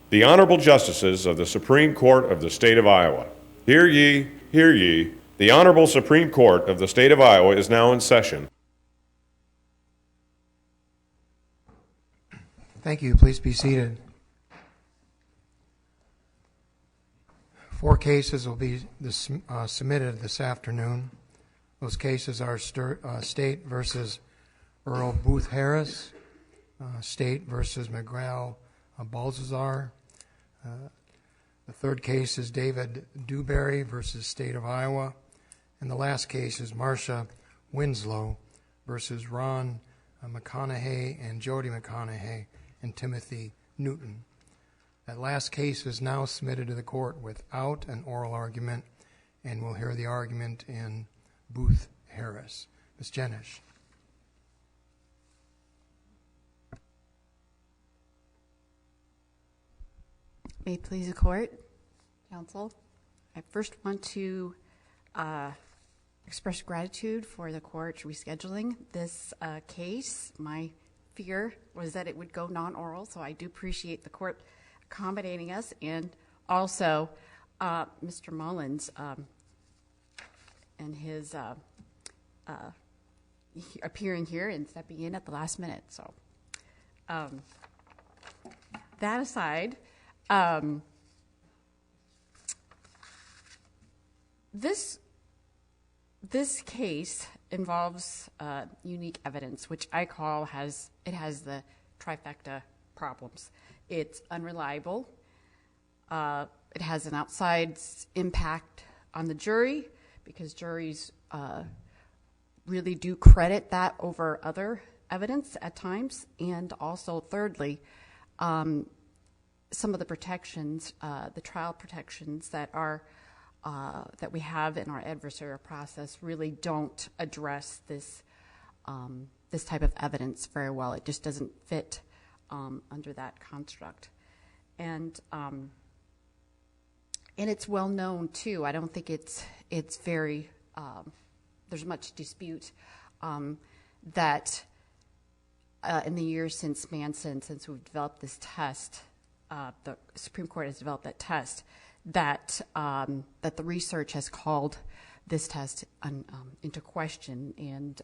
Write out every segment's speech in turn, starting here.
The Honorable Justices of the Supreme Court of the State of Iowa. Hear ye, hear ye. The Honorable Supreme Court of the State of Iowa is now in session. Thank you. Please be seated. 4 cases will be submitted this afternoon. Those cases are State versus Earl Booth Harris, State versus McGraw Balthazar. The third case is David Dewberry versus State of Iowa. And the last case is Marcia Winslow versus Ron McConaughey and Jody McConaughey and Timothy Newton. That last case is now submitted to the court without an oral argument, and we'll hear the argument in Booth Harris. Ms. Jennisch. May it please the court, counsel. I first want to express gratitude for the court rescheduling this case. My fear was that it would go non-oral, so I do appreciate the court accommodating us, and also Mr. Mullins and his appearing here and stepping in at the last minute. So that aside, this case involves unique evidence, which I call has the trifecta problems. It's unreliable. It has an outside impact on the jury because juries really do credit that over other evidence at times. And also, thirdly, some of the protections, the trial protections that we have in our adversarial process really don't address this type of evidence very well. It just doesn't fit under that construct, and it's well known too. I don't think it's very there's much dispute that in the years since Mansfield, since we've developed this test, the Supreme Court has developed that test, that the research has called this test into question, and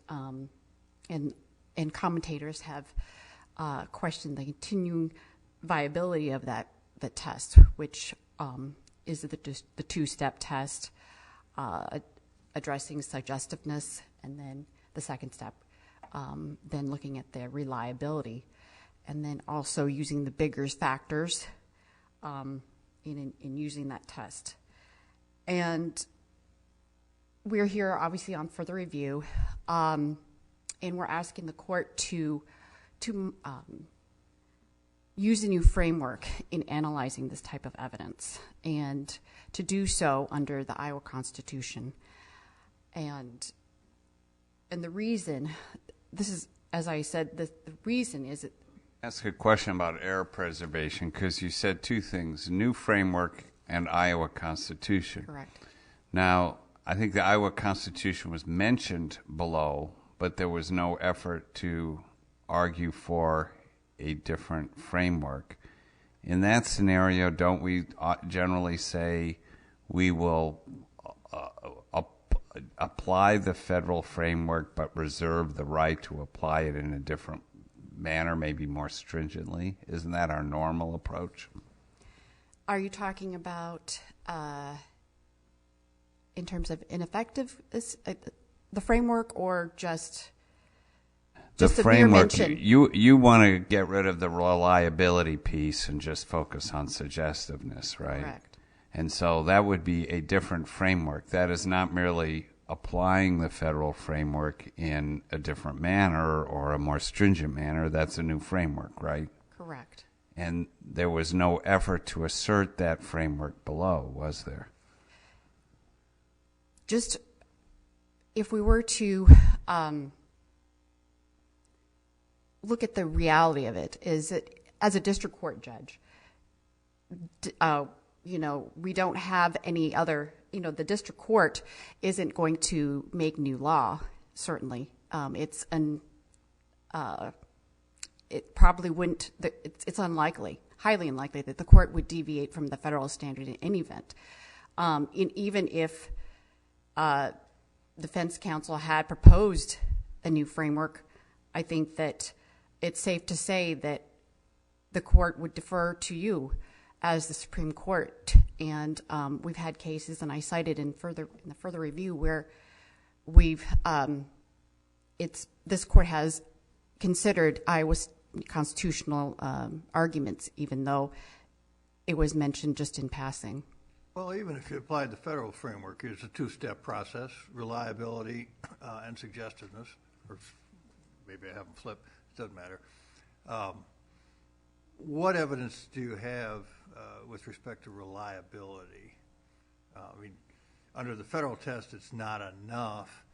commentators have questioned the continuing viability of the test, which is the two-step test, addressing suggestiveness, and then the second step, then looking at the reliability, and then also using the Bigger's factors in using that test. And we're here obviously on further review, and we're asking the court to use a new framework in analyzing this type of evidence, and to do so under the Iowa Constitution. And the reason, this is, as I said, the reason is that... Ask a question about error preservation, because you said two things, new framework and Iowa Constitution. Correct. Now, I think the Iowa Constitution was mentioned below, but there was no effort to argue for a different framework. In that scenario, don't we generally say we will apply the federal framework but reserve the right to apply it in a different manner, maybe more stringently? Isn't that our normal approach? Are you talking about in terms of ineffective, the framework, or just the framework? Mention? You want to get rid of the reliability piece and just focus on suggestiveness, right? Correct. And so that would be a different framework. That is not merely applying the federal framework in a different manner or a more stringent manner. That's a new framework, right? Correct. And there was no effort to assert that framework below, was there? Just if we were to look at the reality of it, is that as a district court judge, we don't have any other, the district court isn't going to make new law, certainly. It probably wouldn't, it's unlikely, highly unlikely that the court would deviate from the federal standard in any event. Even if defense counsel had proposed a new framework, I think that it's safe to say that the court would defer to you as the Supreme Court. And we've had cases, and I cited in the further review, where this court has considered Iowa's constitutional arguments, even though it was mentioned just in passing. Well, even if you applied the federal framework, it's a two-step process: reliability and suggestiveness. Or maybe I have them flipped. It doesn't matter. What evidence do you have with respect to reliability? I mean, under the federal test, it's not enough.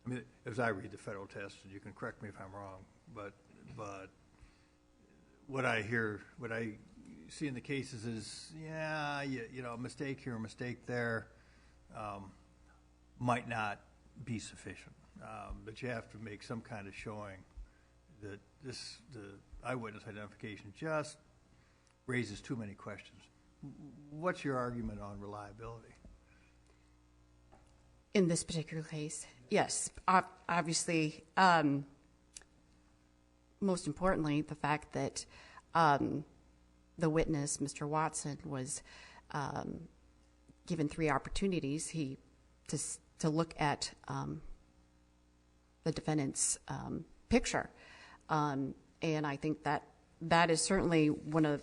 I mean, as I read the federal test, and you can correct me if I'm wrong, but what I see in the cases is, a mistake here, a mistake there, might not be sufficient. But you have to make some kind of showing that the eyewitness identification just raises too many questions. What's your argument on reliability? In this particular case, yes. Obviously, most importantly, the fact that the witness, Mr. Watson, was given 3 opportunities to look at the defendant's picture. And I think that is certainly one of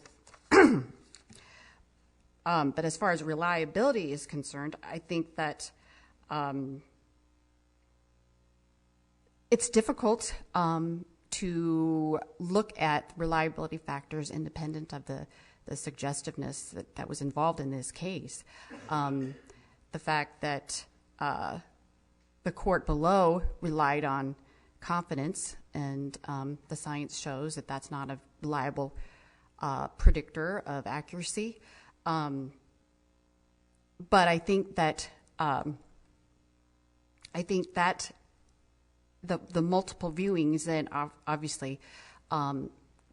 but as far as reliability is concerned, I think that it's difficult to look at reliability factors independent of the suggestiveness that was involved in this case. The fact that the court below relied on confidence, and the science shows that that's not a reliable predictor of accuracy. But I think that the multiple viewings then obviously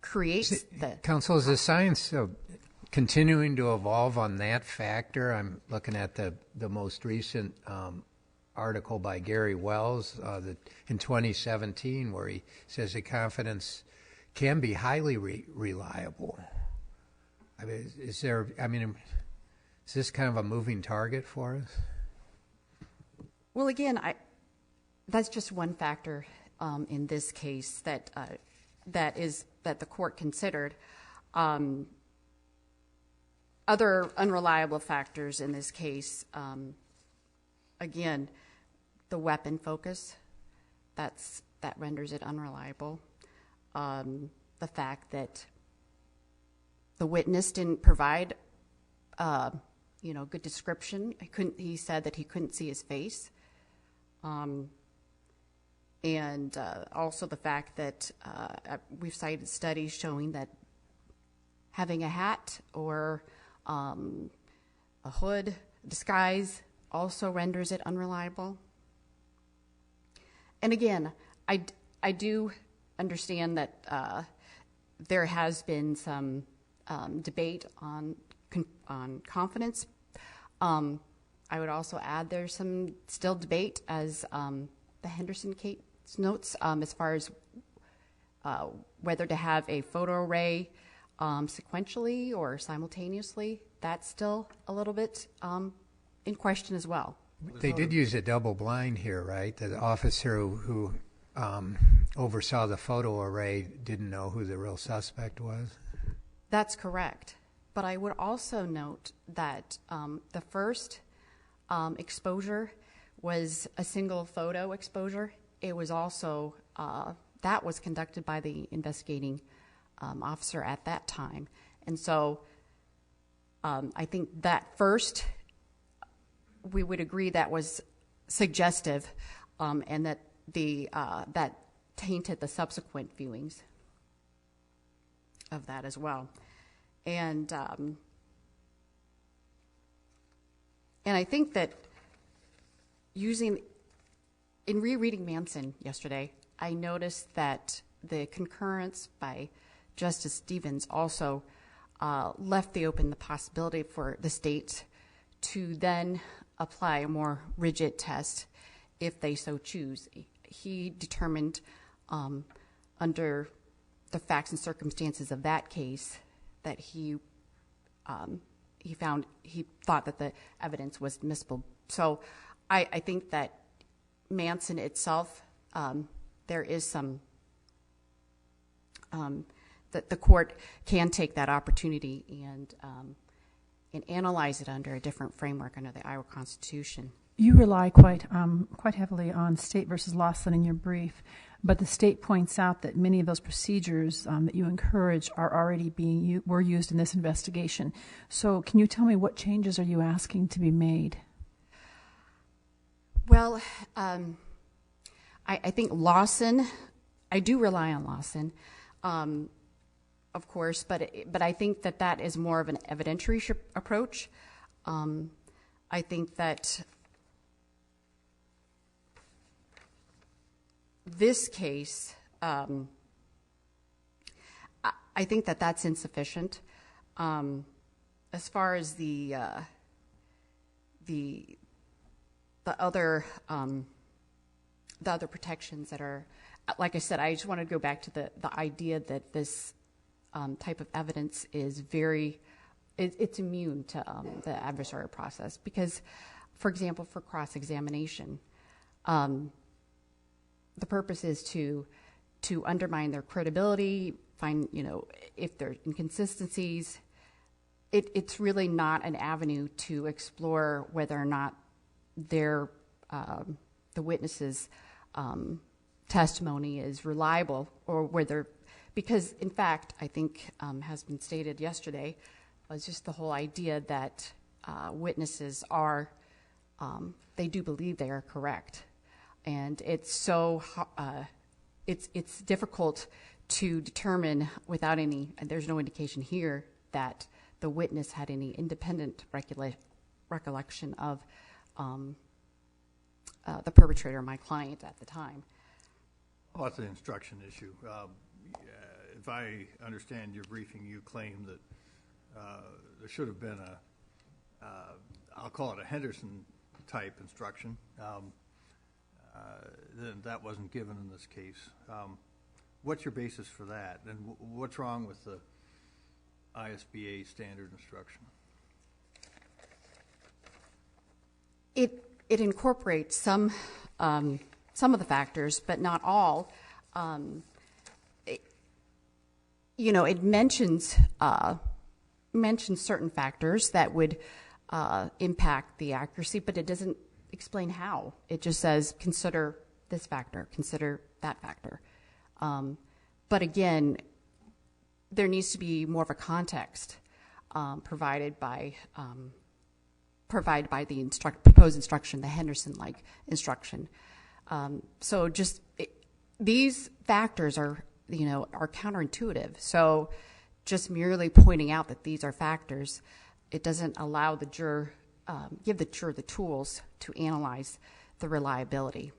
creates the... Counsel, is the science continuing to evolve on that factor? I'm looking at the most recent article by Gary Wells in 2017, where he says that confidence can be highly reliable. I mean, is this kind of a moving target for us? Well, again, that's just one factor in this case that the court considered. Other unreliable factors in this case, again, the weapon focus, that renders it unreliable. The fact that the witness didn't provide good description. He said that he couldn't see his face. And also the fact that we've cited studies showing that having a hat or a hood, disguise, also renders it unreliable. And again, I do understand that there has been some debate on confidence. I would also add there's some still debate, as the Henderson case notes, as far as whether to have a photo array sequentially or simultaneously. That's still a little bit in question as well. They did use a double blind here, right? The officer who oversaw the photo array didn't know who the real suspect was? That's correct. But I would also note that the first exposure was a single photo exposure. It was also, that was conducted by the investigating officer at that time. And so I think that first, we would agree that was suggestive, and that that tainted the subsequent viewings of that as well. And I think that in rereading Manson yesterday, I noticed that the concurrence by Justice Stevens also left the possibility for the state to then apply a more rigid test if they so choose. He determined under the facts and circumstances of that case that he thought that the evidence was admissible. So I think that Manson itself, there is some that the court can take that opportunity and analyze it under a different framework under the Iowa Constitution. You rely quite heavily on State versus Lawson in your brief, but the state points out that many of those procedures that you encourage are already were used in this investigation. So, can you tell me what changes are you asking to be made? Well, I think Lawson. I do rely on Lawson, of course, but I think that is more of an evidentiary approach. I think that this case, I think that's insufficient. As far as the other protections that are, like I said, I just want to go back to the idea that this type of evidence is it's immune to the adversarial process because, for example, for cross-examination, the purpose is to undermine their credibility, find, if there are inconsistencies. It's really not an avenue to explore whether or not the witness's testimony is reliable or whether, because in fact, I think has been stated yesterday, was just the whole idea that witnesses they do believe they are correct. And it's so it's difficult to determine without there's no indication here that the witness had any independent recollection of the perpetrator, my client at the time. Well, that's an instruction issue. If I understand your briefing, you claim that there should have been I'll call it a Henderson-type instruction. Then that wasn't given in this case. What's your basis for that? And what's wrong with the ISBA standard instruction? It incorporates some of the factors, but not all. It mentions certain factors that would impact the accuracy, but it doesn't explain how. It just says consider this factor, consider that factor. But again, there needs to be more of a context provided by the proposed instruction, the Henderson-like instruction. So these factors are counterintuitive. So just merely pointing out that these are factors, it doesn't allow the juror, give the juror the tools to analyze the reliability.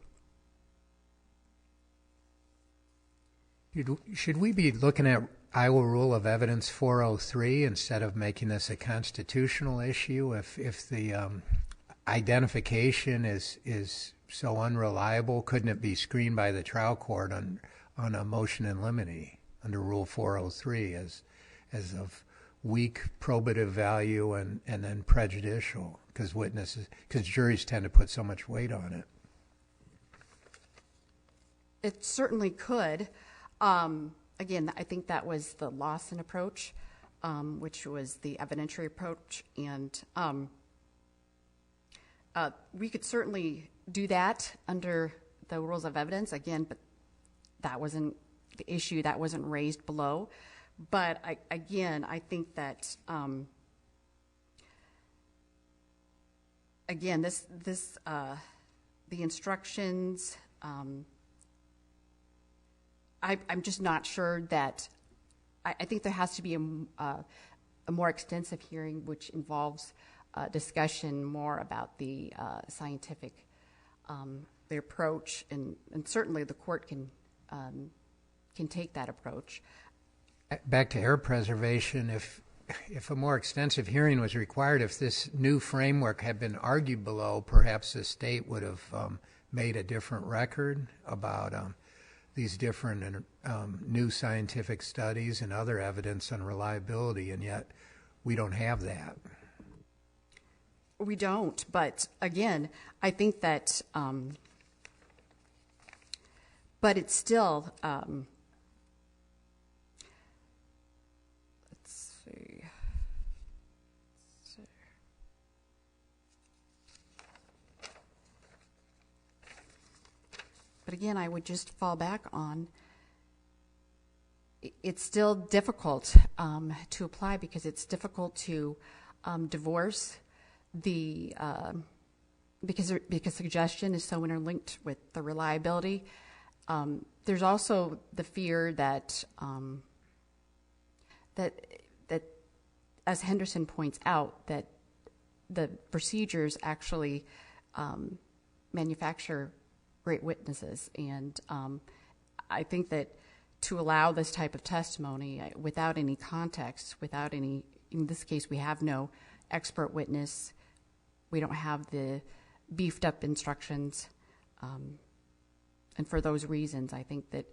Should we be looking at Iowa Rule of Evidence 403 instead of making this a constitutional issue? If the identification is so unreliable, couldn't it be screened by the trial court on a motion in limine under Rule 403 as of weak probative value and then prejudicial because juries tend to put so much weight on it? It certainly could. Again, I think that was the Lawson approach, which was the evidentiary approach, and we could certainly do that under the rules of evidence, again, but that wasn't the issue, that wasn't raised below. But I think that, again, the instructions, I'm just not sure that, I think there has to be a more extensive hearing which involves discussion more about the scientific, the approach, and certainly the court can take that approach. Back to error preservation, if a more extensive hearing was required, if this new framework had been argued below, perhaps the state would have made a different record about these different new scientific studies and other evidence on reliability, and yet we don't have that. We don't, but again, I think that, but it's still, let's see. But again, I would just fall back on, it's still difficult to apply because it's difficult to divorce the because suggestion is so interlinked with the reliability. There's also the fear that that as Henderson points out, that the procedures actually manufacture great witnesses, and I think that to allow this type of testimony without any context, without any, in this case, we have no expert witness. We don't have the beefed up instructions. And for those reasons, I think that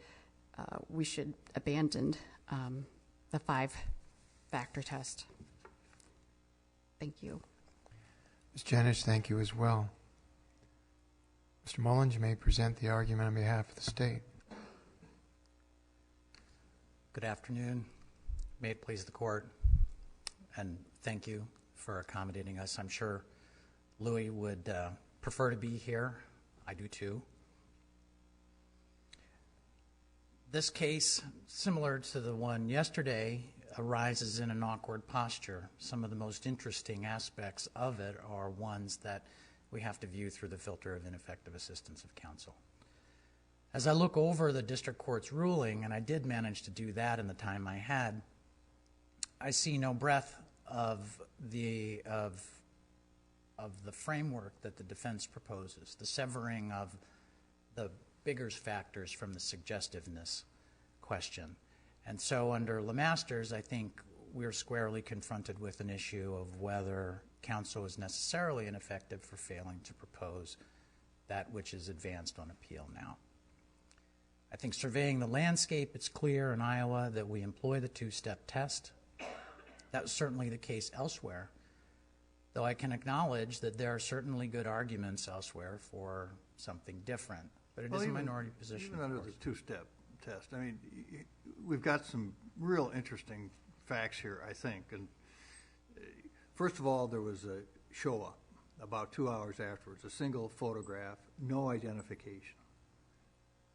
we should abandon the 5-factor test. Thank you. Ms. Jennisch, thank you as well. Mr. Mullins, you may present the argument on behalf of the state. Good afternoon. May it please the court, and thank you for accommodating us. I'm sure Louis would prefer to be here. I do too. This case, similar to the one yesterday, arises in an awkward posture. Some of the most interesting aspects of it are ones that we have to view through the filter of ineffective assistance of counsel. As I look over the district court's ruling, and I did manage to do that in the time I had, I see no breadth of the framework that the defense proposes, the severing of the bigger factors from the suggestiveness question. And so under LeMasters, I think we're squarely confronted with an issue of whether counsel is necessarily ineffective for failing to propose that which is advanced on appeal now. I think surveying the landscape, it's clear in Iowa that we employ the 2-step test. That was certainly the case elsewhere, though I can acknowledge that there are certainly good arguments elsewhere for something different. But it is a minority position. Even under the 2-step test, I mean, we've got some real interesting facts here, I think. And first of all, there was a show-up about 2 hours afterwards, a single photograph, no identification.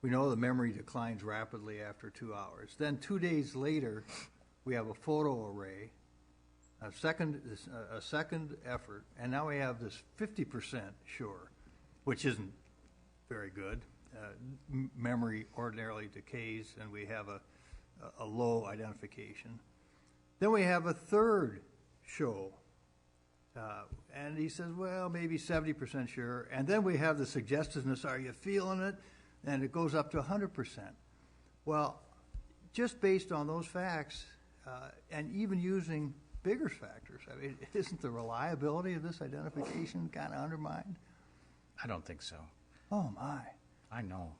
We know the memory declines rapidly after 2 hours. Then 2 days later, we have a photo array, a second effort, and now we have this 50% sure, which isn't very good. Memory ordinarily decays, and we have a low identification. Then we have a third show, and he says, well, maybe 70% sure. And then we have the suggestiveness, are you feeling it? And it goes up to 100%. Well, just based on those facts, and even using bigger factors, I mean, isn't the reliability of this identification kind of undermined? I don't think so. Oh, my. I know.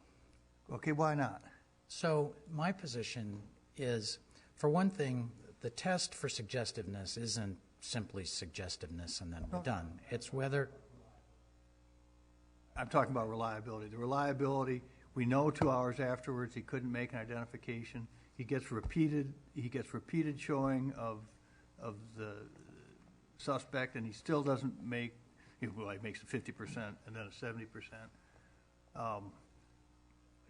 Okay, why not? So my position is, for one thing, the test for suggestiveness isn't simply suggestiveness and then we're done. It's whether... I'm talking about reliability. The reliability, we know 2 hours afterwards he couldn't make an identification. He gets repeated showing of the suspect, and he still doesn't make, well, he makes a 50% and then a 70%.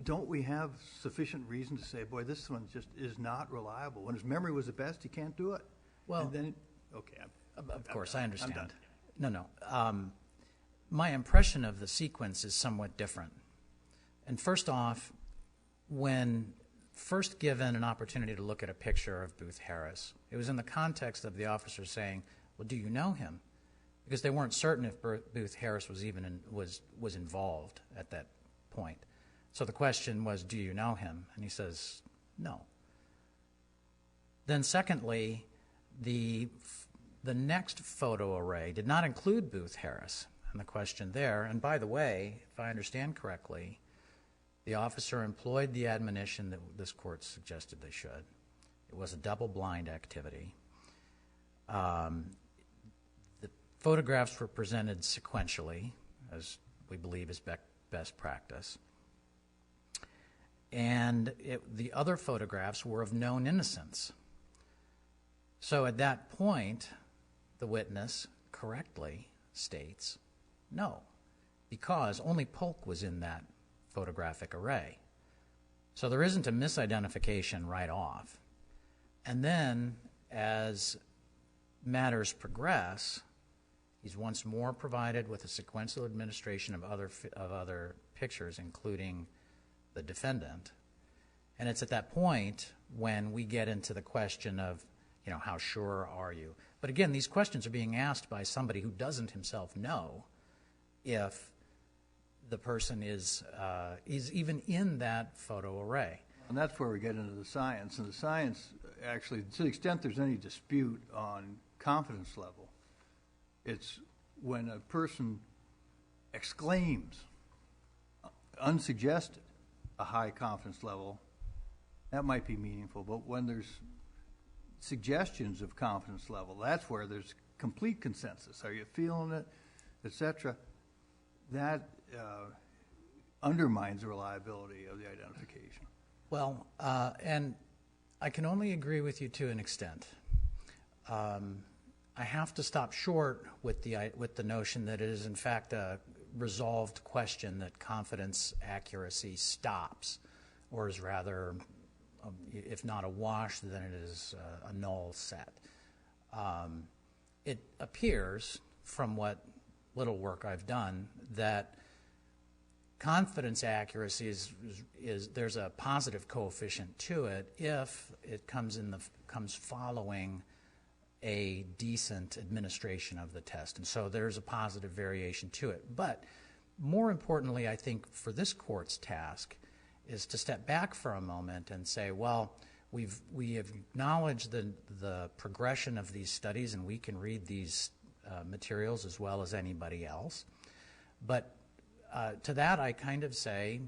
Don't we have sufficient reason to say, boy, this one just is not reliable? When his memory was the best, he can't do it. Well, and then, okay. Of course, I understand. No. My impression of the sequence is somewhat different. And first off, when first given an opportunity to look at a picture of Booth Harris, it was in the context of the officer saying, well, do you know him? Because they weren't certain if Booth Harris was even was involved at that point. So the question was, do you know him? And he says, no. Then secondly, The next photo array did not include Booth Harris, and the question there, and by the way, if I understand correctly, the officer employed the admonition that this court suggested they should. It was a double-blind activity. The photographs were presented sequentially, as we believe is best practice. And the other photographs were of known innocence. So at that point, the witness correctly states no, because only Polk was in that photographic array. So there isn't a misidentification right off. And then, as matters progress, he's once more provided with a sequential administration of other pictures, including the defendant. And it's at that point when we get into the question of, how sure are you? But again, these questions are being asked by somebody who doesn't himself know if the person is even in that photo array. And that's where we get into the science. And the science, actually, to the extent there's any dispute on confidence level, it's when a person exclaims, unsuggested, a high confidence level, that might be meaningful. But when there's suggestions of confidence level, that's where there's complete consensus. Are you feeling it, etc.? That undermines the reliability of the identification. Well, and I can only agree with you to an extent. I have to stop short with the notion that it is in fact a resolved question that confidence accuracy stops, or is rather, if not a wash, then it is a null set. It appears, from what little work I've done, that confidence accuracy is there's a positive coefficient to it if it comes following a decent administration of the test, and so there's a positive variation to it. But more importantly, I think for this court's task is to step back for a moment and say, well, we have acknowledged the progression of these studies, and we can read these materials as well as anybody else. But to that I kind of say,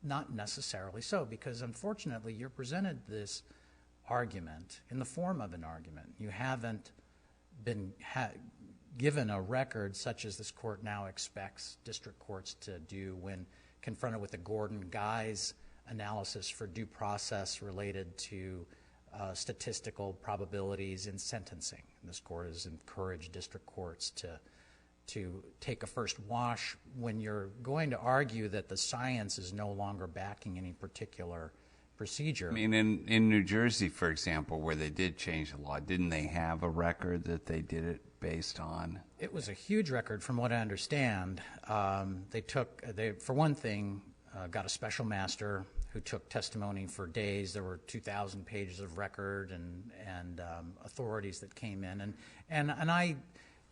not necessarily so, because unfortunately you're presented this argument in the form of an argument. You haven't been given a record such as this court now expects district courts to do when confronted with the Gordon-Guise analysis for due process related to statistical probabilities in sentencing. And this court has encouraged district courts to take a first wash when you're going to argue that the science is no longer backing any particular procedure. I mean, in New Jersey, for example, where they did change the law, didn't they have a record that they did it based on? It was a huge record from what I understand. They for one thing, got a special master who took testimony for days. There were 2,000 pages of record and authorities that came in. And I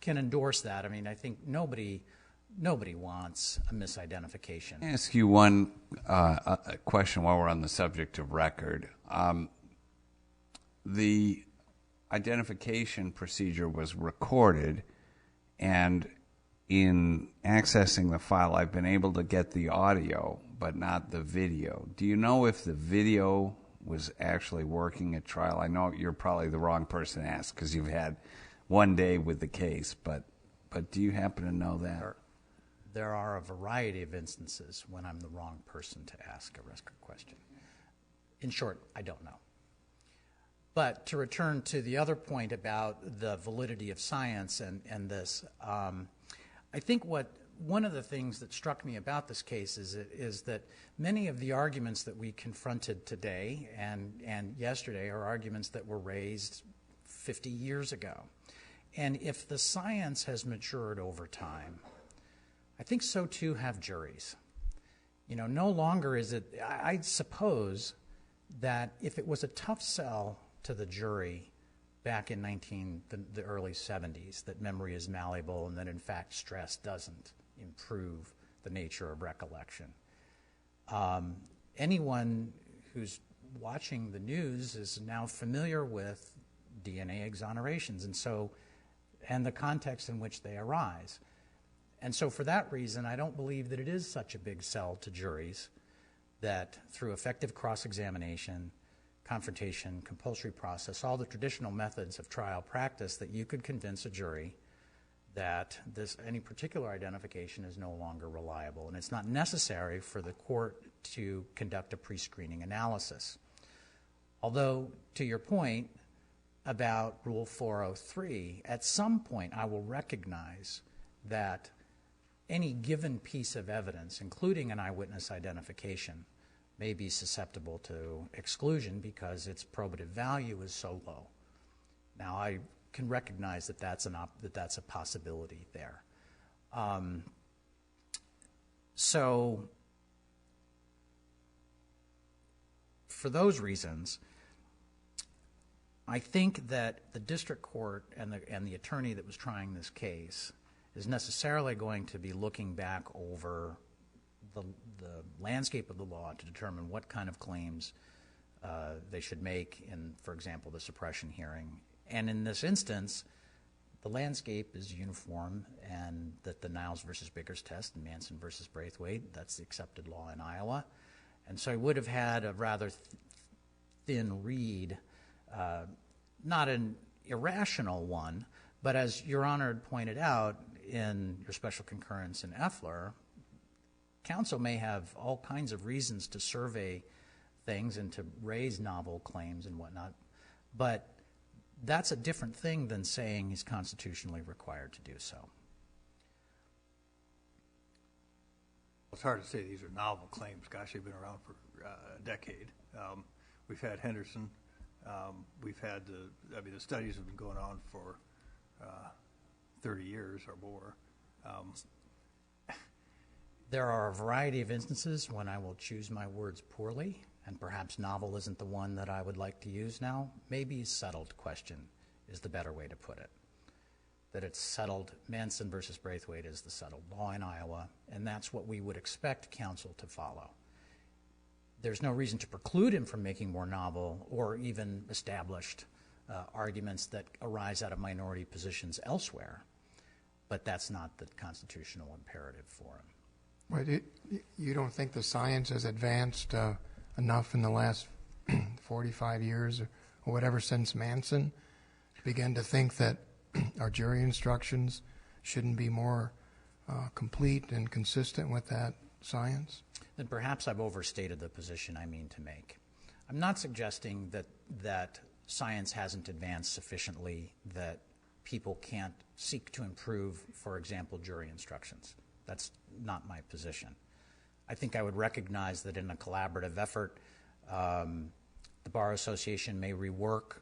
can endorse that. I mean, I think nobody wants a misidentification. Let me ask you one a question while we're on the subject of record. The identification procedure was recorded, and in accessing the file, I've been able to get the audio, but not the video. Do you know if the video was actually working at trial? I know you're probably the wrong person to ask because you've had one day with the case, but do you happen to know that? There are a variety of instances when I'm the wrong person to ask a record question. In short, I don't know. But to return to the other point about the validity of science and this, I think one of the things that struck me about this case is that many of the arguments that we confronted today and yesterday are arguments that were raised 50 years ago. And if the science has matured over time, I think so too have juries. No longer is it, I suppose that if it was a tough sell to the jury back in the early 70s, that memory is malleable and that in fact stress doesn't improve the nature of recollection. Anyone who's watching the news is now familiar with DNA exonerations, and the context in which they arise. And so for that reason, I don't believe that it is such a big sell to juries that through effective cross-examination, confrontation, compulsory process, all the traditional methods of trial practice, that you could convince a jury that any particular identification is no longer reliable. And it's not necessary for the court to conduct a pre-screening analysis. Although, to your point about Rule 403, at some point I will recognize that any given piece of evidence, including an eyewitness identification, may be susceptible to exclusion because its probative value is so low. Now, I can recognize that that's a possibility there. So, for those reasons, I think that the district court and the attorney that was trying this case is necessarily going to be looking back over the landscape of the law to determine what kind of claims they should make in, for example, the suppression hearing. And in this instance, the landscape is uniform, and that the Niles versus Biggers test and Manson versus Braithwaite, that's the accepted law in Iowa. And so I would have had a rather thin read, not an irrational one, but as Your Honor had pointed out in your special concurrence in Effler, counsel may have all kinds of reasons to survey things and to raise novel claims and whatnot, but that's a different thing than saying he's constitutionally required to do so. It's hard to say these are novel claims. Gosh, they've been around for a decade. We've had Henderson. We've had the studies have been going on for 30 years or more. There are a variety of instances when I will choose my words poorly, and perhaps novel isn't the one that I would like to use now. Maybe settled question is the better way to put it. That it's settled, Manson versus Braithwaite is the settled law in Iowa, and that's what we would expect counsel to follow. There's no reason to preclude him from making more novel or even established arguments that arise out of minority positions elsewhere, but that's not the constitutional imperative for him. But you don't think the science has advanced enough in the last 45 years or whatever since Manson to begin to think that our jury instructions shouldn't be more complete and consistent with that science? Then perhaps I've overstated the position I mean to make. I'm not suggesting that science hasn't advanced sufficiently that people can't seek to improve, for example, jury instructions. That's not my position. I think I would recognize that in a collaborative effort, the Bar Association may rework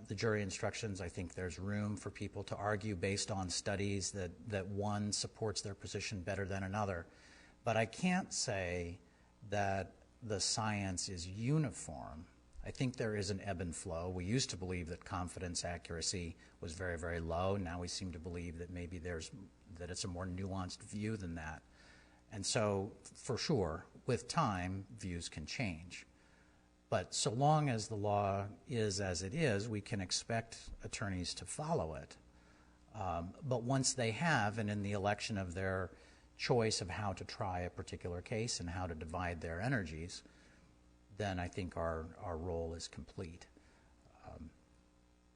the jury instructions. I think there's room for people to argue based on studies that one supports their position better than another. But I can't say that the science is uniform. I think there is an ebb and flow. We used to believe that confidence accuracy was very, very low. Now we seem to believe that maybe that it's a more nuanced view than that. And so, for sure, with time, views can change. But so long as the law is as it is, we can expect attorneys to follow it. But once they have, and in the election of their choice of how to try a particular case and how to divide their energies, then I think our role is complete.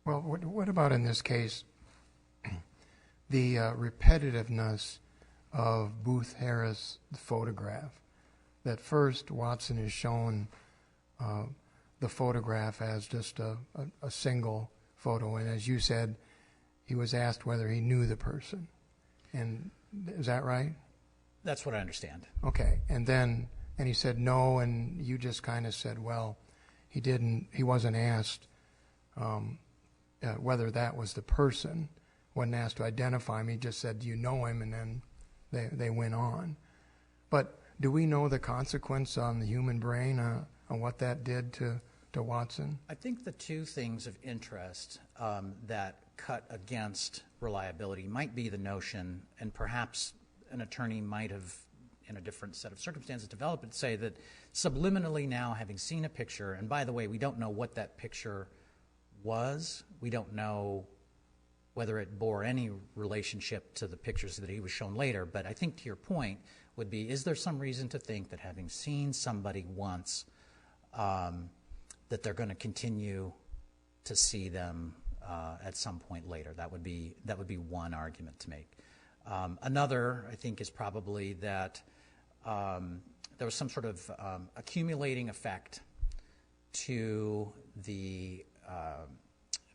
Well, what about in this case the repetitiveness of Booth Harris' photograph? That first Watson is shown the photograph as just a single photo, and as you said, he was asked whether he knew the person. And is that right? That's what I understand. Okay, and he said no, and you just kind of said, well, he wasn't asked whether that was the person, wasn't asked to identify him, he just said, do you know him, and then they went on. But do we know the consequence on the human brain on what that did to Watson? I think the two things of interest that cut against reliability might be the notion, and perhaps an attorney might have, in a different set of circumstances, developed it, say that subliminally now, having seen a picture, and by the way, we don't know what that picture was. We don't know whether it bore any relationship to the pictures that he was shown later, but I think to your point would be, is there some reason to think that having seen somebody once, that they're going to continue to see them at some point later? That would be one argument to make. Another, I think, is probably that there was some sort of accumulating effect to the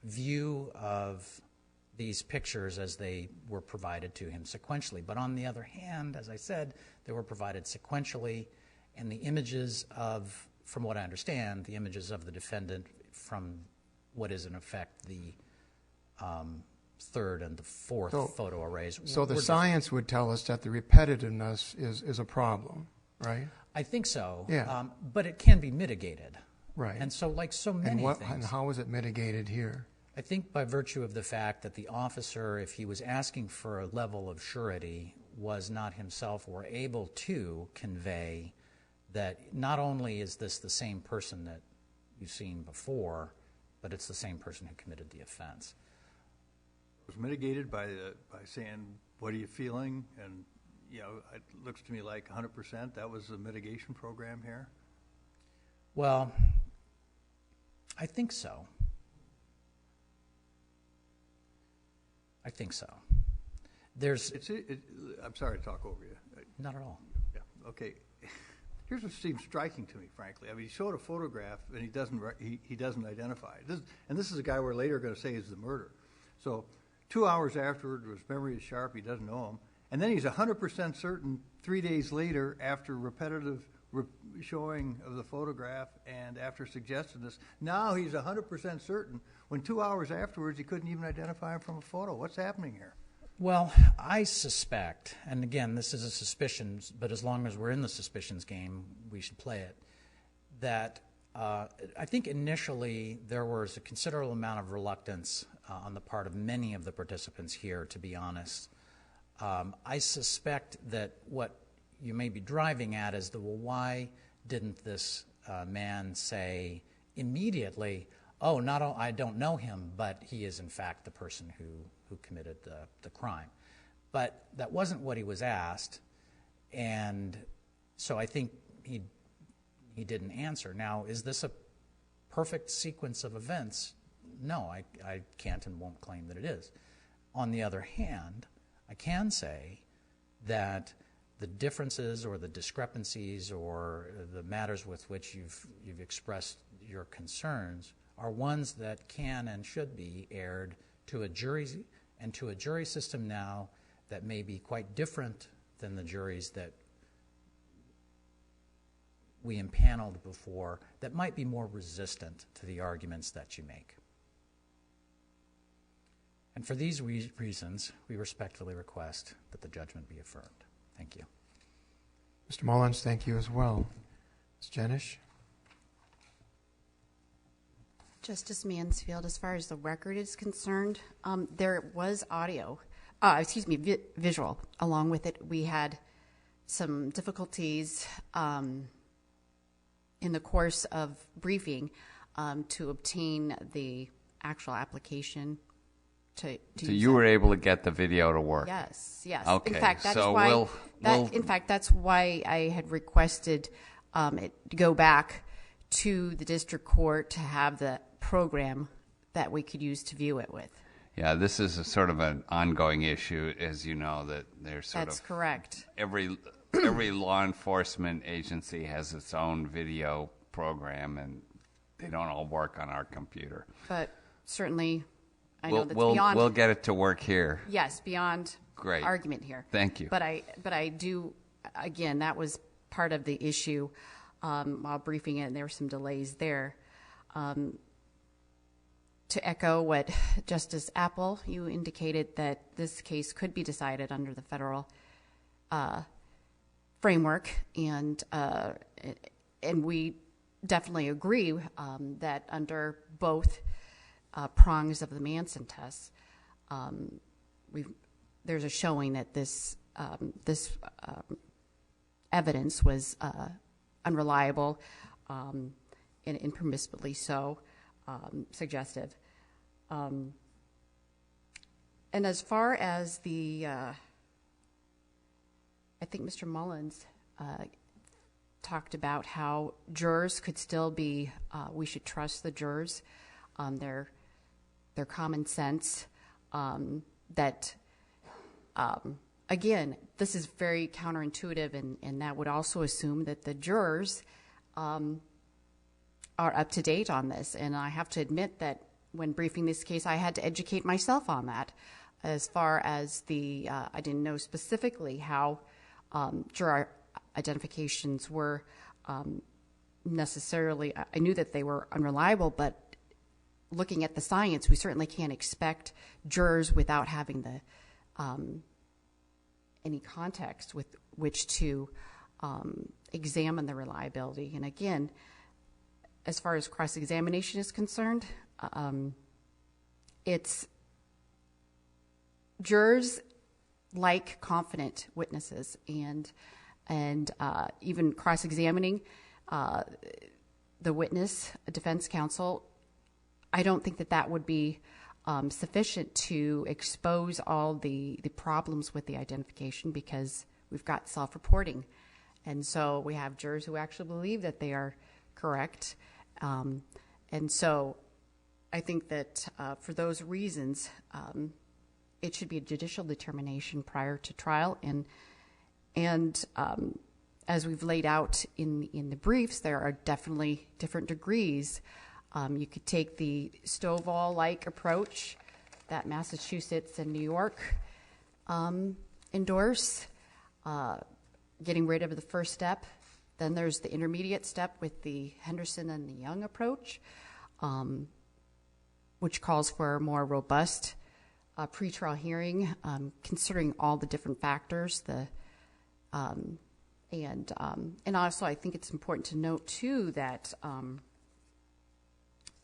view of these pictures as they were provided to him sequentially. But on the other hand, as I said, they were provided sequentially, and the images of, from what I understand, the images of the defendant from what is in effect the third and the fourth photo arrays. So the science would tell us that the repetitiveness is a problem, right? I think so. Yeah. But it can be mitigated. Right. And so, like so many things. And how is it mitigated here? I think by virtue of the fact that the officer, if he was asking for a level of surety, was not himself or able to convey that not only is this the same person that you've seen before, but it's the same person who committed the offense. It was mitigated by saying, what are you feeling? And, you know, it looks to me like 100% that was the mitigation program here. Well, I think so. I think so. I'm sorry to talk over you. Not at all. Yeah. Okay. Here's what seems striking to me, frankly. I mean, he showed a photograph and he doesn't identify it. This is a guy we're later going to say is the murderer. So 2 hours afterward, his memory is sharp. He doesn't know him, and then he's 100% certain 3 days later, after repetitive showing of the photograph and after suggesting this, now he's 100% certain when 2 hours afterwards he couldn't even identify him from a photo. What's happening here? Well, I suspect, and again, this is a suspicion, but as long as we're in the suspicions game, we should play it, that I think initially there was a considerable amount of reluctance on the part of many of the participants here, to be honest. I suspect that what you may be driving at is the, well, why didn't this man say immediately, oh, I don't know him, but he is in fact the person who committed the crime. But that wasn't what he was asked, and so I think he didn't answer. Now, is this a perfect sequence of events? No, I can't and won't claim that it is. On the other hand, I can say that the differences or the discrepancies or the matters with which you've expressed your concerns are ones that can and should be aired to a jury, and to a jury system now that may be quite different than the juries that we impaneled before, that might be more resistant to the arguments that you make. And for these reasons, we respectfully request that the judgment be affirmed. Thank you. Mr. Mullins, thank you as well. Ms. Jennisch? Justice Mansfield, as far as the record is concerned, there was visual along with it. We had some difficulties in the course of briefing to obtain the actual application. So you were able to get the video to work? Yes. Okay. In fact, that's so why. In fact, that's why I had requested it to go back to the district court to have the program that we could use to view it with. Yeah, this is a sort of an ongoing issue, as you know, that there's sort That's correct. Every law enforcement agency has its own video program, and they don't all work on our computer. But certainly, I know that's beyond. We'll get it to work here. Yes, beyond Great. argument here. Thank you. But I do, again, that was part of the issue while briefing it, and there were some delays there. To echo what Justice Appel, you indicated that this case could be decided under the federal framework, and we definitely agree that under both prongs of the Manson test, there's a showing that this evidence was unreliable and impermissibly so, suggestive. And as far as the, I think Mr. Mullins talked about how jurors could still be, we should trust the jurors, their common sense, that, again, this is very counterintuitive, and that would also assume that the jurors are up to date on this. And I have to admit that when briefing this case, I had to educate myself on that. As far as the, I didn't know specifically how juror identifications were necessarily, I knew that they were unreliable, but looking at the science, we certainly can't expect jurors without having the any context with which to examine the reliability. And again, as far as cross-examination is concerned, it's jurors like confident witnesses, and even cross-examining the witness, a defense counsel, I don't think that that would be sufficient to expose all the problems with the identification, because we've got self-reporting. And so we have jurors who actually believe that they are correct. And so I think that for those reasons, it should be a judicial determination prior to trial. And as we've laid out in the briefs, there are definitely different degrees. You could take the Stovall-like approach that Massachusetts and New York endorse, getting rid of the first step. Then there's the intermediate step with the Henderson and the Young approach, which calls for a more robust pretrial hearing, considering all the different factors. And also, I think it's important to note too that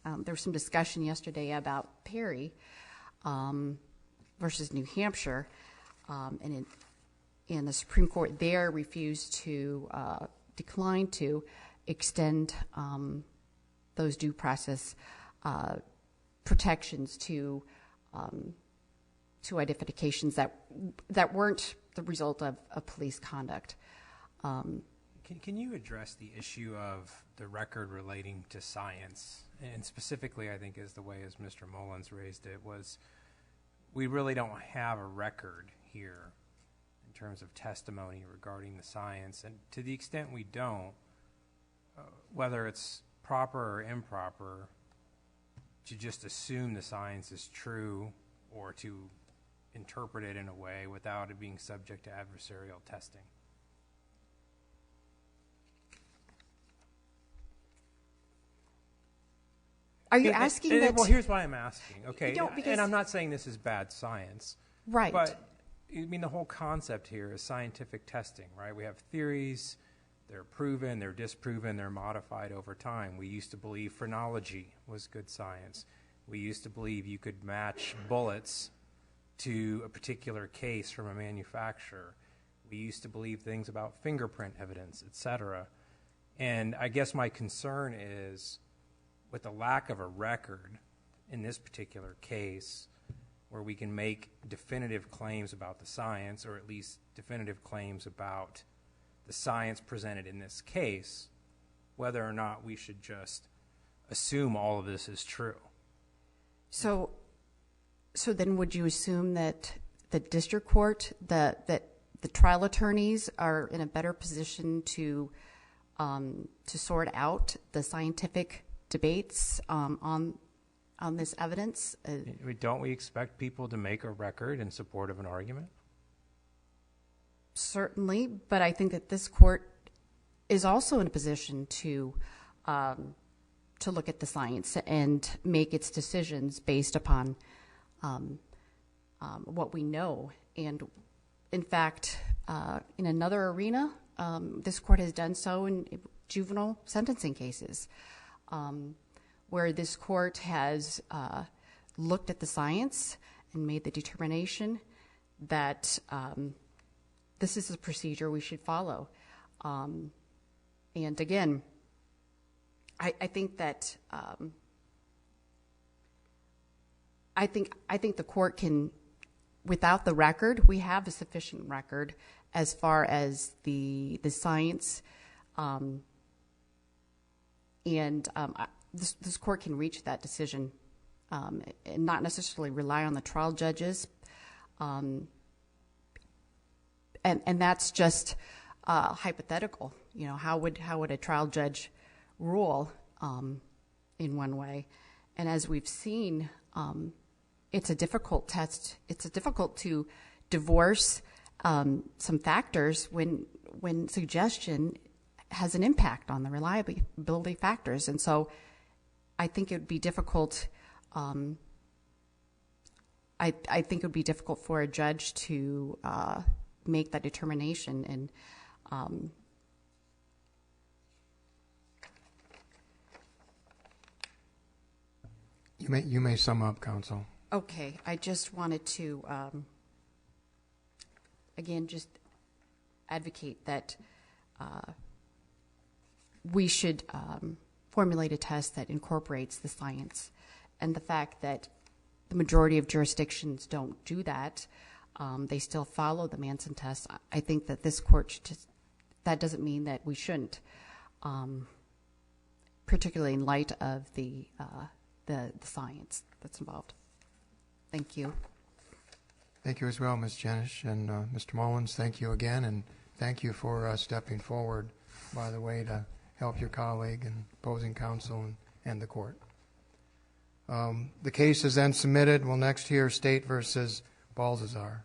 there was some discussion yesterday about Perry versus New Hampshire, and the Supreme Court there refused to decline to extend those due process protections to identifications that weren't the result of police conduct. Can you address the issue of the record relating to science? And specifically, I think, is the way as Mr. Mullins raised it, was we really don't have a record here in terms of testimony regarding the science. And to the extent we don't, whether it's proper or improper, to just assume the science is true or to interpret it in a way without it being subject to adversarial testing. Are you asking that? Well, here's why I'm asking. Okay, because, and I'm not saying this is bad science. Right. But, I mean, the whole concept here is scientific testing, right? We have theories. They're proven, they're disproven, they're modified over time. We used to believe phrenology was good science. We used to believe you could match bullets to a particular case from a manufacturer. We used to believe things about fingerprint evidence, etc. And I guess my concern is, with the lack of a record in this particular case, where we can make definitive claims about the science, or at least definitive claims about the science presented in this case, whether or not we should just assume all of this is true. So then would you assume that the district court, that the trial attorneys are in a better position to sort out the scientific debates on this evidence? Don't we expect people to make a record in support of an argument? Certainly, but I think that this court is also in a position to look at the science and make its decisions based upon what we know. And in fact, in another arena, this court has done so in juvenile sentencing cases, where this court has looked at the science and made the determination that this is a procedure we should follow. And again, I think that I think the court can, without the record, we have a sufficient record as far as the science, this court can reach that decision and not necessarily rely on the trial judges. And that's just hypothetical. You know, how would a trial judge rule in one way? And as we've seen, it's a difficult test. It's difficult to divorce some factors when suggestion has an impact on the reliability factors. And so I think it would be difficult. I think it would be difficult for a judge to make that determination. And you may sum up, counsel. okay, I just wanted to again just advocate that we should formulate a test that incorporates the science, and the fact that the majority of jurisdictions don't do that. They still follow the Manson test. I think that this court should just, that doesn't mean that we shouldn't, particularly in light of the science that's involved. Thank you. Thank you as well, Ms. Jennisch. And Mr. Mullins, thank you again, and thank you for stepping forward, by the way, to help your colleague and opposing counsel and the court. The case is then submitted. We'll next hear State versus Balthazar.